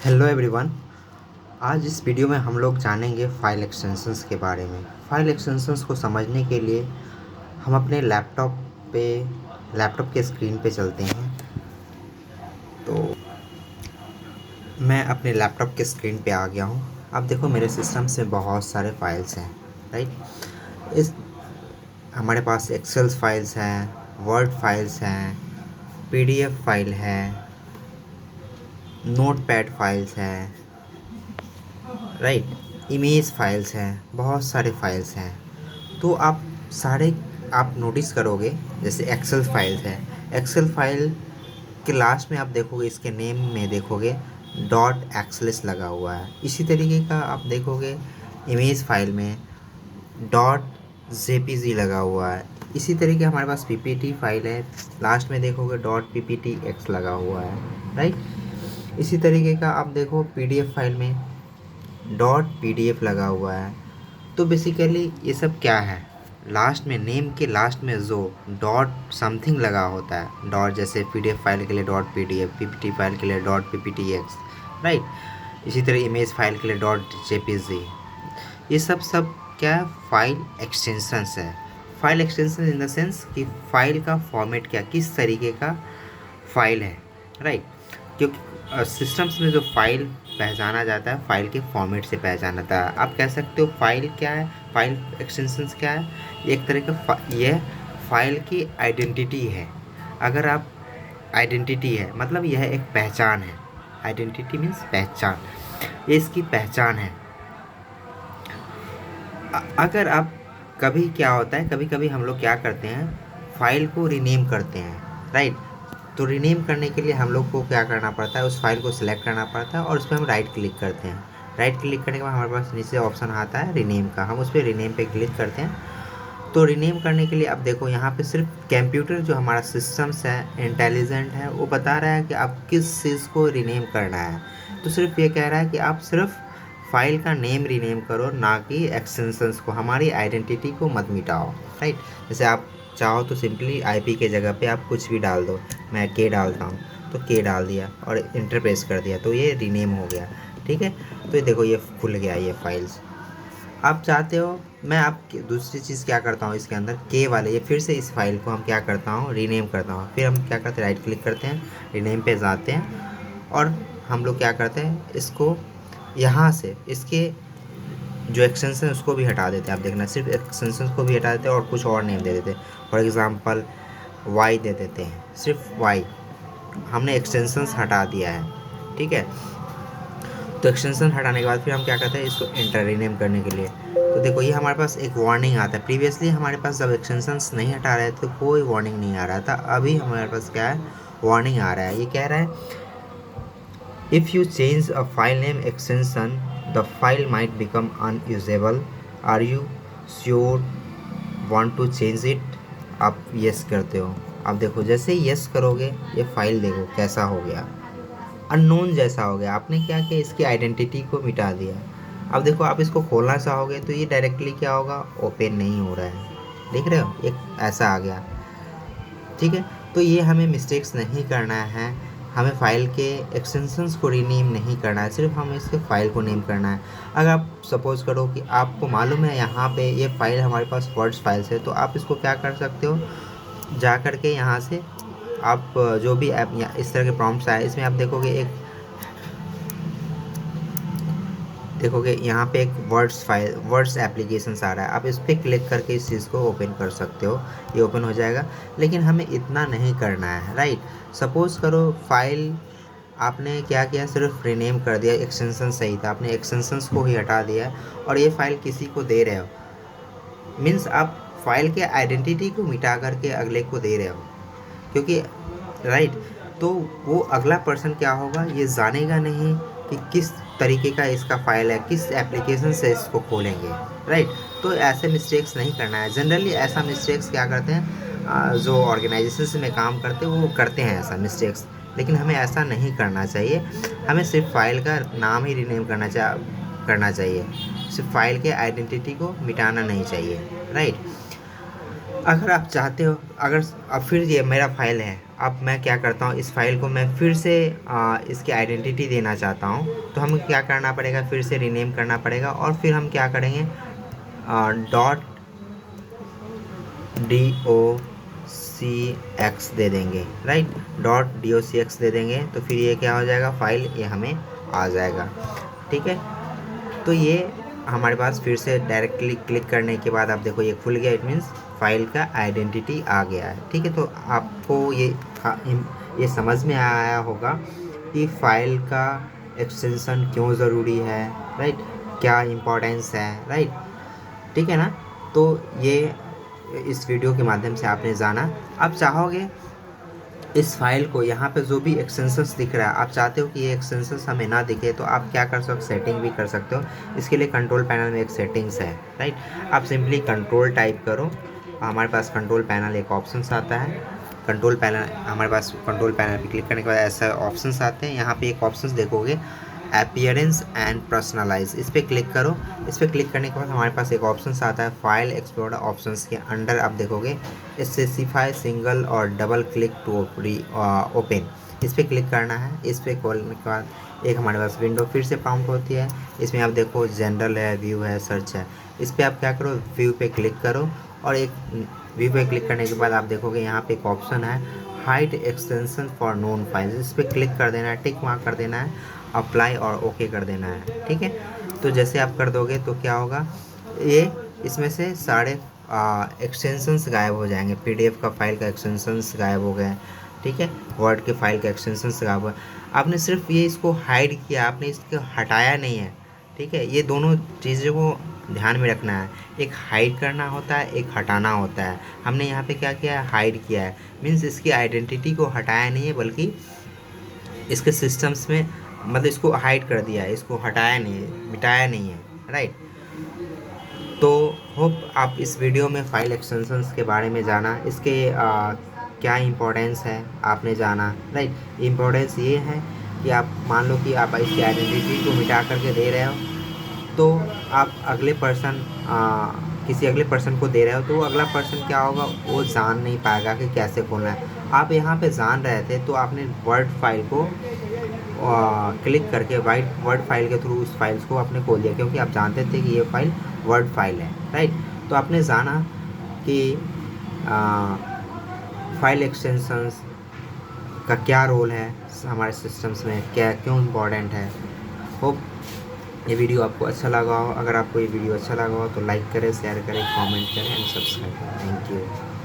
Hello everyone. आज इस video में हम लोग जानेंगे फ़ाइल एक्सटेंशंस के बारे में। फ़ाइल एक्सटेंशंस को समझने के लिए हम अपने लैपटॉप के स्क्रीन पे चलते हैं। तो मैं अपने लैपटॉप के स्क्रीन पे आ गया हूँ। अब देखो मेरे सिस्टम से बहुत सारे फाइल्स हैं, राइट। इस हमारे पास एक्सेल फाइल्स हैं, वर्ड फाइल्स हैं, पीडीएफ फाइल है, नोटपैड फाइल्स हैं, राइट, इमेज फाइल्स हैं, बहुत सारे फाइल्स हैं। तो आप नोटिस करोगे, जैसे एक्सेल फाइल्स है, एक्सेल फाइल के लास्ट में आप देखोगे, इसके नेम में देखोगे डॉट एक्सएलएस लगा हुआ है। इसी तरीके का आप देखोगे इमेज फाइल में डॉट जेपीजी लगा हुआ है। इसी तरीके हमारे पास पीपीटी फाइल है, लास्ट में देखोगे डॉट पीपीटी एक्स लगा हुआ है, राइट। इसी तरीके का आप देखो पीडीएफ फाइल में डॉट पीडीएफ लगा हुआ है। तो बेसिकली ये सब क्या है, लास्ट में नेम के लास्ट में जो डॉट समथिंग लगा होता है, डॉट जैसे पीडीएफ फाइल के लिए डॉट पीडीएफ, पीपीटी फाइल के लिए डॉट पीपीटी एक्स, राइट। इसी तरह इमेज फाइल के लिए डॉट जेपीजी। ये सब क्या है, फाइल एक्सटेंशंस है। File extension in the sense कि फाइल का फॉर्मेट क्या, किस तरीके का फाइल है, राइट। क्योंकि सिस्टम्स में जो फाइल पहचाना जाता है, फाइल के फॉर्मेट से पहचाना जाता है। आप कह सकते हो फाइल क्या है, फाइल एक्सटेंशंस क्या है, एक तरह का यह फाइल की आइडेंटिटी है। अगर आप आइडेंटिटी है मतलब यह एक पहचान है। आइडेंटिटी मीन्स पहचान, ये इसकी पहचान है। अगर आप कभी क्या होता है, कभी कभी हम लोग क्या करते हैं, फाइल को रीनेम करते हैं, राइट। तो रीनेम करने के लिए हम लोग को क्या करना पड़ता है, उस फाइल को सिलेक्ट करना पड़ता है और उस पर हम राइट क्लिक करते हैं। राइट क्लिक करने के बाद हमारे पास नीचे ऑप्शन आता है रीनेम का, हम उस पर रीनेम पे क्लिक करते हैं। तो रीनेम करने के लिए अब देखो यहाँ पे सिर्फ कंप्यूटर जो हमारा सिस्टम्स है, इंटेलिजेंट है, वो बता रहा है कि आप किस चीज़ को रीनेम करना है। तो सिर्फ ये कह रहा है कि आप सिर्फ फाइल का नेम रीनेम करो, ना कि एक्सटेंशंस को, हमारी आइडेंटिटी को मत मिटाओ, राइट। जैसे आप चाहो तो सिंपली आईपी के जगह पे आप कुछ भी डाल दो। मैं के डालता हूँ तो के डाल दिया और इंटर प्रेस कर दिया तो ये रीनेम हो गया, ठीक है। तो ये देखो ये खुल गया ये फाइल्स। आप चाहते हो मैं आप दूसरी चीज़ क्या करता हूँ इसके अंदर, के वाले ये फिर से इस फाइल को हम क्या करता हूँ, रीनेम करता हूँ। फिर हम क्या करते हैं, राइट क्लिक करते हैं, रीनेम पे जाते हैं और हम लोग क्या करते हैं, इसको यहाँ से इसके जो एक्सटेंशन है उसको भी हटा देते हैं। आप देखना, सिर्फ एक्सटेंशन को भी हटा देते हैं और कुछ और नेम दे देते हैं। फॉर एग्ज़ाम्पल वाई दे देते हैं, सिर्फ वाई, हमने एक्सटेंशंस हटा दिया है, ठीक है। तो एक्सटेंशन हटाने के बाद फिर हम क्या करते हैं, इसको इंटर रीनेम करने के लिए। तो देखो ये हमारे पास एक वार्निंग आता है। प्रीवियसली हमारे पास जब एक्सटेंशंस नहीं हटा रहे थे तो कोई वार्निंग नहीं आ रहा था, अभी हमारे पास क्या है, वार्निंग आ रहा है। ये कह रहा है if you change a file name extension the file might become unusable, are you sure want to change it. आप यस करते हो। अब देखो जैसे यस करोगे ये फाइल देखो कैसा हो गया, अननोन जैसा हो गया। आपने क्या किया, इसकी आइडेंटिटी को मिटा दिया। अब देखो आप इसको खोलना चाहोगे तो ये डायरेक्टली क्या होगा, ओपन नहीं हो रहा है, देख रहे हो, एक ऐसा आ गया, ठीक है। तो ये हमें मिस्टेक्स नहीं करना है, हमें फ़ाइल के एक्सटेंशंस को रीनेम नहीं करना है, सिर्फ हमें इसके फ़ाइल को नेम करना है। अगर आप सपोज़ करो कि आपको मालूम है यहाँ पे ये फ़ाइल हमारे पास वर्ड्स फाइल्स है, तो आप इसको क्या कर सकते हो, जा कर के यहाँ से आप जो भी ऐप या इस तरह के प्रॉम्प्ट्स आए, इसमें आप देखोगे यहाँ पे एक वर्ड्स एप्लीकेशंस आ रहा है। आप इस पर क्लिक करके इस चीज़ को ओपन कर सकते हो, ये ओपन हो जाएगा। लेकिन हमें इतना नहीं करना है, राइट। सपोज़ करो फाइल आपने क्या किया, सिर्फ रीनेम कर दिया, एक्सटेंशन सही था, आपने एक्सटेंशंस को ही हटा दिया और ये फाइल किसी को दे रहे हो, मीन्स आप फाइल के आइडेंटिटी को मिटा करके अगले को दे रहे हो, क्योंकि राइट। तो वो अगला पर्सन क्या होगा, ये जानेगा नहीं कि किस तरीके का इसका फ़ाइल है, किस एप्लीकेशन से इसको खोलेंगे, राइट। तो ऐसे मिस्टेक्स नहीं करना है। जनरली ऐसा मिस्टेक्स क्या करते हैं, जो ऑर्गेनाइजेशन में काम करते हैं वो करते हैं ऐसा मिस्टेक्स, लेकिन हमें ऐसा नहीं करना चाहिए। हमें सिर्फ फाइल का नाम ही रीनेम करना चाहिए, सिर्फ फाइल के आइडेंटिटी को मिटाना नहीं चाहिए, राइट। अगर आप चाहते हो, अगर अब फिर ये मेरा फाइल है अब मैं क्या करता हूँ, इस फाइल को मैं फिर से इसकी आइडेंटिटी देना चाहता हूँ, तो हमें क्या करना पड़ेगा, फिर से रीनेम करना पड़ेगा और फिर हम क्या करेंगे, डॉट docx दे देंगे, राइट, डॉट docx दे देंगे, तो फिर ये क्या हो जाएगा, फाइल ये हमें आ जाएगा। ठीक है, तो ये हमारे पास फिर से डायरेक्टली क्लिक करने के बाद आप देखो ये खुल गया, इट मीन्स फाइल का आइडेंटिटी आ गया है। ठीक है, तो आपको ये समझ में आया होगा कि फाइल का एक्सटेंशन क्यों ज़रूरी है, राइट, क्या इम्पोर्टेंस है, राइट। ठीक है ना, तो ये इस वीडियो के माध्यम से आपने जाना। आप चाहोगे इस फाइल को, यहाँ पे जो भी एक्सटेंशंस दिख रहा है, आप चाहते हो कि ये एक्सटेंशंस हमें ना दिखे, तो आप क्या कर सकते हो, सेटिंग भी कर सकते हो। इसके लिए कंट्रोल पैनल में एक सेटिंग्स है, राइट। आप सिंपली कंट्रोल टाइप करो, हमारे पास कंट्रोल पैनल एक ऑप्शंस आता है। कंट्रोल पैनल, हमारे पास कंट्रोल पैनल पे क्लिक करने के बाद ऐसा ऑप्शंस आते हैं। यहाँ पे एक ऑप्शंस देखोगे, अपीयरेंस एंड पर्सनलाइज, इस पर क्लिक करो। इस पर क्लिक करने के बाद हमारे पास एक ऑप्शंस आता है, फाइल एक्सप्लोरर ऑप्शंस के अंडर आप देखोगे स्पेसिफाई सिंगल और डबल क्लिक टू ओपन, इस पर क्लिक करना है। इस पर खोलने के बाद एक हमारे पास विंडो फिर से प्रॉम्प्ट होती है। इसमें आप देखो जनरल है, व्यू है, सर्च है। इस पर आप क्या करो, व्यू पे क्लिक करो और एक व्यू पे क्लिक करने के बाद आप देखोगे यहाँ पे एक ऑप्शन है, hide extension for known files, इस पर क्लिक कर देना है, टिक मार्क कर देना है, अप्लाई और ओके कर देना है। ठीक है, तो जैसे आप कर दोगे तो क्या होगा, ये इसमें से सारे एक्सटेंशंस गायब हो जाएंगे। पीडीएफ का फाइल का एक्सटेंशंस गायब हो गए, ठीक है, वर्ड के फाइल का एक्सटेंशंस गायब हो गए। आपने सिर्फ ये इसको हाइड किया, आपने इसको हटाया नहीं है। ठीक है, ये दोनों चीज़ों को ध्यान में रखना है, एक हाइड करना होता है, एक हटाना होता है। हमने यहाँ पे क्या किया है, हाइड किया है, मीन्स इसकी आइडेंटिटी को हटाया नहीं है, बल्कि इसके सिस्टम्स में मतलब इसको हाइड कर दिया है, इसको हटाया नहीं है, मिटाया नहीं है, राइट। तो होप आप इस वीडियो में फाइल एक्सटेंशंस के बारे में जाना, इसके क्या इम्पोर्टेंस है आपने जाना, राइट। इम्पोर्टेंस ये है कि आप मान लो कि आप इसकी आइडेंटिटी को मिटा करके दे रहे हो, तो आप अगले पर्सन किसी अगले पर्सन को दे रहे हो, तो अगला पर्सन क्या होगा, वो जान नहीं पाएगा कि कैसे खोलना है। आप यहाँ पे जान रहे थे, तो आपने वर्ड फाइल को क्लिक करके वर्ड फाइल के थ्रू उस फाइल्स को आपने खोल दिया, क्योंकि आप जानते थे कि ये फाइल वर्ड फाइल है, राइट। तो आपने जाना कि फाइल एक्सटेंशंस का क्या रोल है हमारे सिस्टम्स में, क्या क्यों इम्पोर्टेंट है। होप ये वीडियो आपको अच्छा लगा हो। अगर आपको ये वीडियो अच्छा लगा हो तो लाइक करें, शेयर करें, कमेंट करें एंड सब्सक्राइब करें। Thank you.